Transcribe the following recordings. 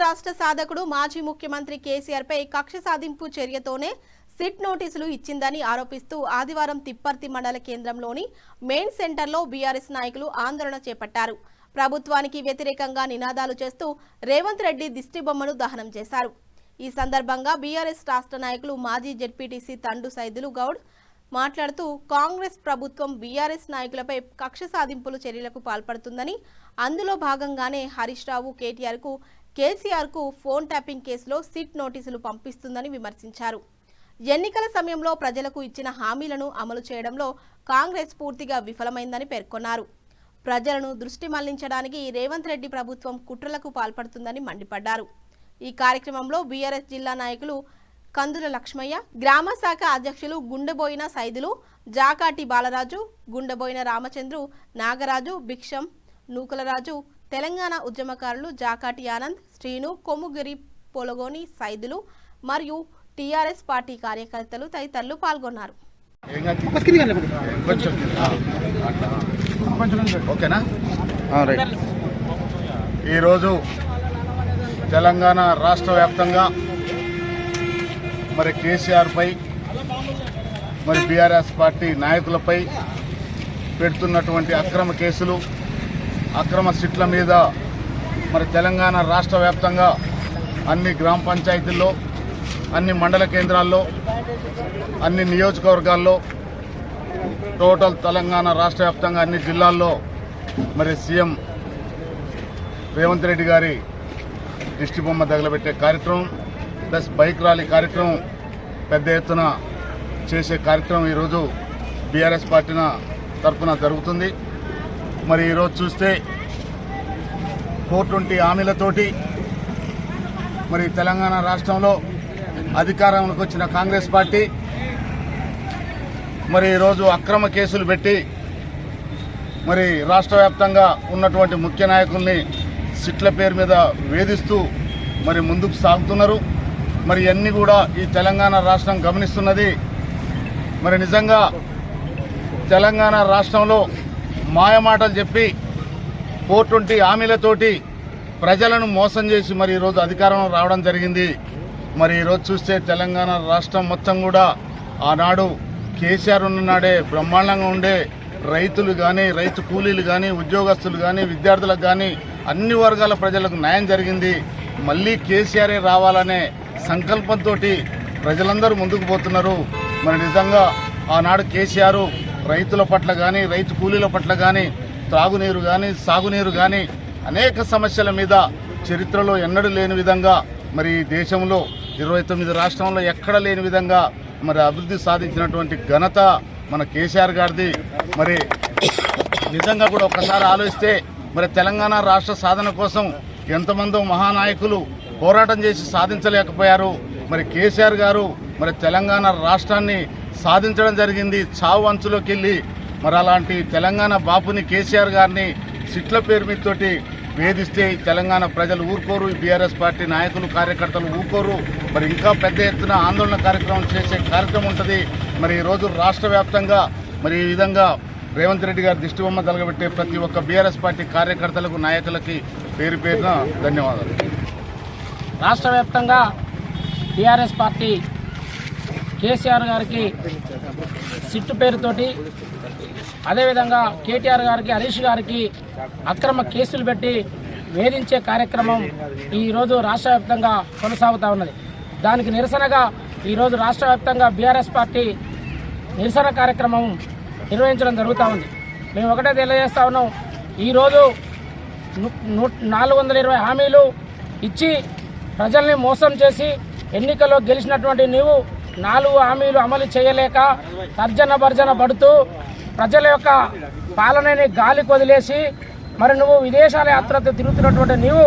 రాష్ట్ర సాధకుడు మాజీ ముఖ్యమంత్రి కేసీఆర్ పై కక్ష సాధింపు చర్యతోనే సిట్ నోటీసులు ఇచ్చిందని ఆరోపిస్తూ ఆదివారం తిప్పర్తి మండల కేంద్రంలోని మెయిన్ సెంటర్లో బీఆర్ఎస్ నాయకులు ఆందోళన చేపట్టారు. ప్రభుత్వానికి వ్యతిరేకంగా నినాదాలు చేస్తూ రేవంత్ రెడ్డి దిష్టిబొమ్మను దహనం చేశారు. ఈ సందర్భంగా బీఆర్ఎస్ రాష్ట్ర నాయకులు మాజీ జెడ్పీటీసీ తండు సైదులు గౌడ్ మాట్లాడుతూ కాంగ్రెస్ ప్రభుత్వం బీఆర్ఎస్ నాయకులపై కక్ష సాధింపుల చర్యలకు పాల్పడుతుందని, అందులో భాగంగానే హరీష్ రావు కేసీఆర్కు ఫోన్ ట్యాపింగ్ కేసులో సిట్ నోటీసులు పంపిస్తుందని విమర్శించారు. ఎన్నికల సమయంలో ప్రజలకు ఇచ్చిన హామీలను అమలు చేయడంలో కాంగ్రెస్ పూర్తిగా విఫలమైందని పేర్కొన్నారు. ప్రజలను దృష్టి మళ్లించడానికి రేవంత్ రెడ్డి ప్రభుత్వం కుట్రలకు పాల్పడుతుందని మండిపడ్డారు. ఈ కార్యక్రమంలో బీఆర్ఎస్ జిల్లా నాయకులు కందుల లక్ష్మయ్య, గ్రామ శాఖ అధ్యక్షులు గుండెబోయిన సైదులు, జాకాటి బాలరాజు, గుండెబోయిన రామచంద్రు, నాగరాజు, భిక్షం, నూకలరాజు, తెలంగాణ ఉద్యమకారులు జాకాటి ఆనంద్, శ్రీను, కొమ్ముగిరి పొలగోని సైదులు మరియు టీఆర్ఎస్ పార్టీ కార్యకర్తలు తదితరులు పాల్గొన్నారు. ఈరోజు తెలంగాణ రాష్ట్ర వ్యాప్తంగా మరి కేసీఆర్ పై మరి బీఆర్ఎస్ పార్టీ నాయకులపై పెడుతున్నటువంటి అక్రమ కేసులు, అక్రమ సిట్ల మీద మరి తెలంగాణ రాష్ట్ర వ్యాప్తంగా అన్ని గ్రామ పంచాయతీల్లో, అన్ని మండల కేంద్రాల్లో, అన్ని నియోజకవర్గాల్లో, టోటల్ తెలంగాణ రాష్ట్ర వ్యాప్తంగా అన్ని జిల్లాల్లో మరి సీఎం రేవంత్ రెడ్డి గారి దిష్టిబొమ్మ తగలబెట్టే కార్యక్రమం ప్లస్ బైక్ ర్యాలీ కార్యక్రమం పెద్ద ఎత్తున చేసే కార్యక్రమం ఈరోజు బీఆర్ఎస్ పార్టీ తరఫున జరుగుతుంది. మరి ఈరోజు చూస్తే 420 హామీలతోటి మరి తెలంగాణ రాష్ట్రంలో అధికారంలోకి వచ్చిన కాంగ్రెస్ పార్టీ మరి ఈరోజు అక్రమ కేసులు పెట్టి మరి రాష్ట్ర వ్యాప్తంగా ఉన్నటువంటి ముఖ్య నాయకుల్ని సిట్ల పేరు మీద వేధిస్తూ మరి ముందుకు సాగుతున్నారు. మరి ఇవన్నీ కూడా ఈ తెలంగాణ రాష్ట్రం గమనిస్తున్నది. మరి నిజంగా తెలంగాణ రాష్ట్రంలో మాయమాటలు చెప్పి 420 హామీలతోటి ప్రజలను మోసం చేసి మరి ఈరోజు అధికారంలో రావడం జరిగింది. మరి ఈరోజు చూస్తే తెలంగాణ రాష్ట్రం మొత్తం కూడా ఆనాడు కేసీఆర్ ఉన్ననాడే బ్రహ్మాండంగా ఉండే రైతులు కానీ, రైతు కూలీలు కానీ, ఉద్యోగస్తులు కానీ, విద్యార్థులకు కానీ అన్ని వర్గాల ప్రజలకు న్యాయం జరిగింది. మళ్ళీ కేసీఆరే రావాలనే సంకల్పంతో ప్రజలందరూ ముందుకు పోతున్నారు. మరి నిజంగా ఆనాడు కేసీఆర్ రైతుల పట్ల కానీ, రైతు కూలీల పట్ల కానీ, త్రాగునీరు కానీ, సాగునీరు కానీ అనేక సమస్యల మీద చరిత్రలో ఎన్నడూ లేని విధంగా మరి దేశంలో 29 రాష్ట్రాల్లో ఎక్కడ లేని విధంగా మరి అభివృద్ధి సాధించినటువంటి ఘనత మన కేసీఆర్ గారిది. మరి నిజంగా కూడా ఒకసారి ఆలోచిస్తే మరి తెలంగాణ రాష్ట్ర సాధన కోసం ఎంతమందో మహానాయకులు పోరాటం చేసి సాధించలేకపోయారు. మరి కేసీఆర్ గారు మరి తెలంగాణ రాష్ట్రాన్ని సాధించడం జరిగింది చావు అంచులోకి వెళ్ళి. మరి అలాంటి తెలంగాణ బాపుని కేసీఆర్ గారిని సిట్ల పేరు మీదతోటి వేధిస్తే తెలంగాణ ప్రజలు ఊరుకోరు, బీఆర్ఎస్ పార్టీ నాయకులు కార్యకర్తలు ఊరుకోరు. మరి ఇంకా పెద్ద ఎత్తున ఆందోళన కార్యక్రమం చేసే కార్యక్రమం ఉంటుంది. మరి ఈరోజు రాష్ట్ర వ్యాప్తంగా మరి ఈ విధంగా రేవంత్ రెడ్డి గారి దిష్టిబొమ్మ తగలబెట్టే ప్రతి ఒక్క బీఆర్ఎస్ పార్టీ కార్యకర్తలకు, నాయకులకి పేరు పేరున ధన్యవాదాలు. రాష్ట్ర వ్యాప్తంగా టీఆర్ఎస్ పార్టీ కేసీఆర్ గారికి సిట్టు పేరుతోటి, అదేవిధంగా కేటీఆర్ గారికి, హరీష్ గారికి అక్రమ కేసులు పెట్టి వేధించే కార్యక్రమం ఈరోజు రాష్ట్ర వ్యాప్తంగా కొనసాగుతూ ఉన్నది. దానికి నిరసనగా ఈరోజు రాష్ట్ర వ్యాప్తంగా బీఆర్ఎస్ పార్టీ నిరసన కార్యక్రమం నిర్వహించడం జరుగుతూ ఉంది. మేము ఒకటే తెలియజేస్తా ఉన్నాం, ఈరోజు 420 హామీలు ఇచ్చి ప్రజల్ని మోసం చేసి ఎన్నికల్లో గెలిచినటువంటి నీవు 4 హామీలు అమలు చేయలేక తర్జన భర్జన పడుతూ ప్రజల యొక్క పాలనని గాలి కొదిలేసి మరి నువ్వు విదేశాల యాత్రతో తిరుగుతున్నటువంటి నీవు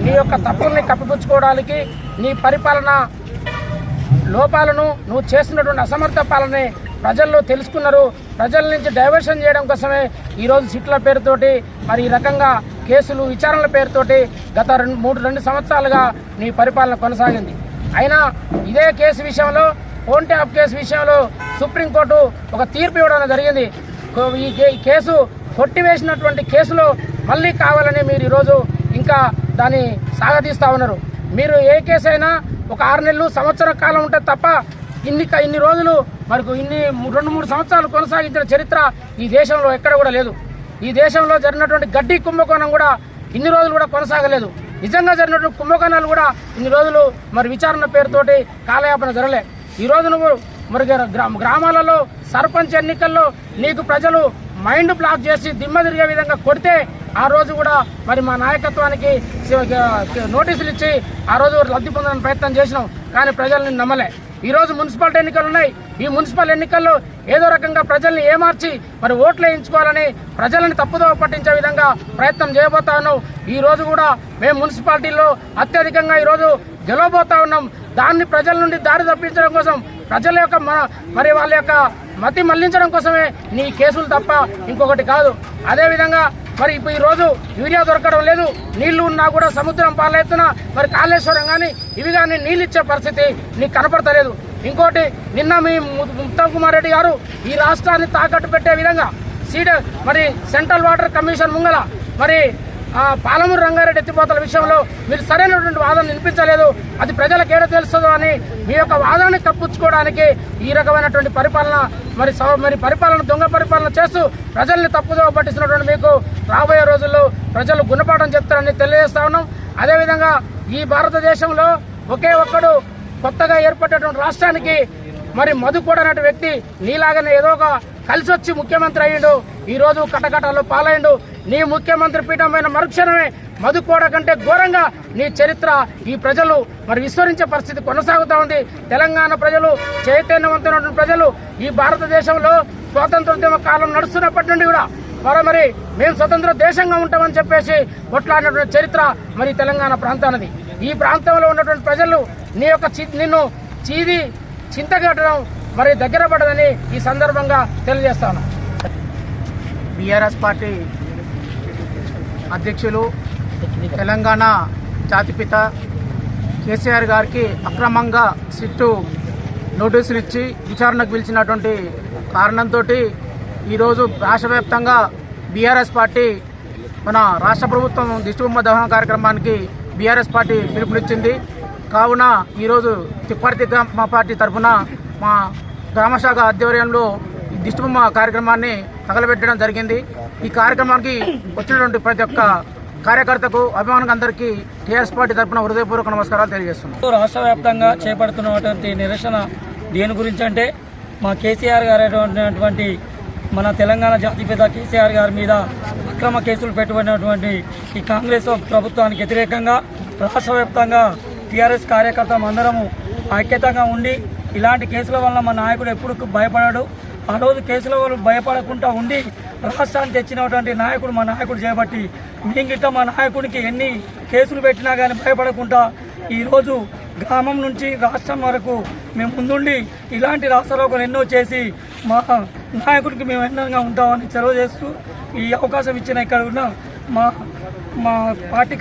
నీ యొక్క తప్పుల్ని కప్పిపుచ్చుకోవడానికి, నీ పరిపాలన లోపాలను, నువ్వు చేస్తున్నటువంటి అసమర్థ పాలనని ప్రజల్లో తెలుసుకున్నారు. ప్రజల నుంచి డైవర్షన్ చేయడం కోసమే ఈరోజు సిట్ల పేరుతోటి మరి ఈ రకంగా కేసులు, విచారణల పేరుతోటి గత 2 సంవత్సరాలుగా నీ పరిపాలన కొనసాగింది. అయినా ఇదే కేసు విషయంలో, ఫోన్ ట్యాప్ కేసు విషయంలో సుప్రీంకోర్టు ఒక తీర్పు ఇవ్వడం జరిగింది. ఈ కేసు కొట్టివేసినటువంటి కేసులో మళ్ళీ కావాలని మీరు ఈరోజు ఇంకా ఇంకా దాన్ని సాగదీస్తూ ఉన్నారు. మీరు ఏ కేసు అయినా ఒక 6 నెలలు సంవత్సర కాలం ఉంటుంది తప్ప ఇన్ని రోజులు మనకు 2-3 సంవత్సరాలు కొనసాగించిన చరిత్ర ఈ దేశంలో ఎక్కడ కూడా లేదు. ఈ దేశంలో జరిగినటువంటి గడ్డి కుంభకోణం కూడా ఇన్ని రోజులు కూడా కొనసాగలేదు. నిజంగా జరిగినటువంటి కుంభకోణాలు కూడా ఇన్ని రోజులు మరి విచారణ పేరుతోటి కాలయాపన జరగలే. ఈరోజు నువ్వు మరి గ్రామాలలో సర్పంచ్ ఎన్నికల్లో నీకు ప్రజలు మైండ్ బ్లాక్ చేసి దిమ్మ తిరిగే విధంగా కొడితే ఆ రోజు కూడా మరి మా నాయకత్వానికి నోటీసులు ఇచ్చి ఆ రోజు లబ్ధి పొందడానికి ప్రయత్నం చేసినాం, కానీ ప్రజల్ని నమ్మలే. ఈరోజు మున్సిపాలిటీ ఎన్నికలు ఉన్నాయి. ఈ మున్సిపల్ ఎన్నికల్లో ఏదో రకంగా ప్రజల్ని ఏమార్చి మరి ఓట్లు వేయించుకోవాలని ప్రజలను తప్పుదోవ పట్టించే విధంగా ప్రయత్నం చేయబోతా ఉన్నాం. ఈ రోజు కూడా మేము మున్సిపాలిటీల్లో అత్యధికంగా ఈరోజు గెలవబోతా ఉన్నాం. దాన్ని ప్రజల నుండి దారి తప్పించడం కోసం, ప్రజల యొక్క మరి వాళ్ళ యొక్క మతి మళ్లించడం కోసమే నీ కేసులు తప్ప ఇంకొకటి కాదు. అదేవిధంగా మరి ఇప్పుడు ఈరోజు యూరియా దొరకడం లేదు, నీళ్లు ఉన్నా కూడా సముద్రం పాలెత్తున మరి కాళేశ్వరం కానీ ఇవి కానీ నీళ్ళు ఇచ్చే పరిస్థితి నీకు కనపడతలేదు. ఇంకోటి నిన్న మీ ఉత్తమ్ కుమార్ రెడ్డి గారు ఈ రాష్ట్రాన్ని తాకట్టు పెట్టే విధంగా మరి సెంట్రల్ వాటర్ కమిషన్ ముంగల మరి పాలమూరు రంగారెడ్డి ఎత్తిపోతల విషయంలో మీరు సరైనటువంటి వాదన వినిపించలేదు. అది ప్రజలకు ఏడ తెలుస్తుందో అని మీ యొక్క వాదనని కప్పించుకోవడానికి ఈ రకమైనటువంటి పరిపాలన మరి పరిపాలన దొంగ పరిపాలన చేస్తూ ప్రజల్ని తప్పుదోవ పట్టిస్తున్నటువంటి మీకు రాబోయే రోజుల్లో ప్రజలు గుణపాఠం చెప్తారని తెలియజేస్తా ఉన్నాం. అదేవిధంగా ఈ భారతదేశంలో ఒకే ఒక్కడు కొత్తగా ఏర్పడేటువంటి రాష్ట్రానికి మరి మధుకోడ అనే వ్యక్తి నీలాగానే ఏదో ఒక కలిసి వచ్చి ముఖ్యమంత్రి అయ్యిండు. ఈరోజు కటకటాల్లో పాలైండు. నీ ముఖ్యమంత్రి పీఠమైన మరుక్షణమే మధుకోడ కంటే ఘోరంగా నీ చరిత్ర ఈ ప్రజలు మరి విస్మరించే పరిస్థితి కొనసాగుతూ ఉంది. తెలంగాణ ప్రజలు చైతన్యవంతమైన ప్రజలు ఈ భారతదేశంలో స్వాతంత్రోద్యమ కాలం నడుస్తున్నప్పటి నుండి కూడా మరి మేము స్వతంత్ర దేశంగా ఉంటామని చెప్పేసి కొట్లాడినటువంటి చరిత్ర మరి తెలంగాణ ప్రాంతానిది. ఈ ప్రాంతంలో ఉన్నటువంటి ప్రజలు నీ యొక్క నిన్ను చింతగట్టడం మరి దగ్గర పడదని ఈ సందర్భంగా తెలియజేస్తాను. బీఆర్ఎస్ పార్టీ అధ్యక్షులు తెలంగాణ జాతిపిత కేసీఆర్ గారికి అక్రమంగా సిట్టు నోటీసులు ఇచ్చి విచారణకు పిలిచినటువంటి కారణంతో ఈరోజు రాష్ట్ర వ్యాప్తంగా బీఆర్ఎస్ పార్టీ మన రాష్ట్ర ప్రభుత్వం దిష్టిబొమ్మ దహన కార్యక్రమానికి బీఆర్ఎస్ పార్టీ పిలుపునిచ్చింది. కావున ఈరోజు తిప్పర్తి గ్రామ పార్టీ తరఫున మా గ్రామశాఖ ఆధ్వర్యంలో ఈ దిష్టిబొమ్మ కార్యక్రమాన్ని తగలబెట్టడం జరిగింది. ఈ కార్యక్రమానికి వచ్చినటువంటి ప్రతి ఒక్క కార్యకర్తకు అభిమానులకు అందరికీ టీఆర్ఎస్ పార్టీ తరఫున హృదయపూర్వక నమస్కారాలు తెలియజేస్తున్నాం. రాష్ట్ర వ్యాప్తంగా చేపడుతున్నటువంటి నిరసన దేని గురించి అంటే మా కేసీఆర్ గారైనటువంటి మన తెలంగాణ జాతిపిత కేసీఆర్ గారి మీద అక్రమ కేసులు పెట్టుబడినటువంటి ఈ కాంగ్రెస్ ప్రభుత్వానికి వ్యతిరేకంగా రాష్ట్ర వ్యాప్తంగా టీఆర్ఎస్ కార్యకర్తలు అందరము ఐక్యతగా ఉండి ఇలాంటి కేసుల వల్ల మా నాయకుడు ఎప్పుడు భయపడాడు. ఆ రోజు కేసుల వల్ల భయపడకుండా ఉండి రాష్ట్రాన్ని తెచ్చినటువంటి నాయకుడు మా నాయకుడు చేయబట్టి మిగిలిట మా నాయకుడికి ఎన్ని కేసులు పెట్టినా కానీ భయపడకుండా ఈరోజు గ్రామం నుంచి రాష్ట్రం వరకు మేము ముందుండి ఇలాంటి రాష్ట్రాలు ఎన్నో చేసి మా నాయకుడికి మేము ఎన్నోగా ఉంటామని సెలవు చేస్తూ ఈ అవకాశం ఇచ్చిన ఇక్కడ ఉన్న మా పార్టీ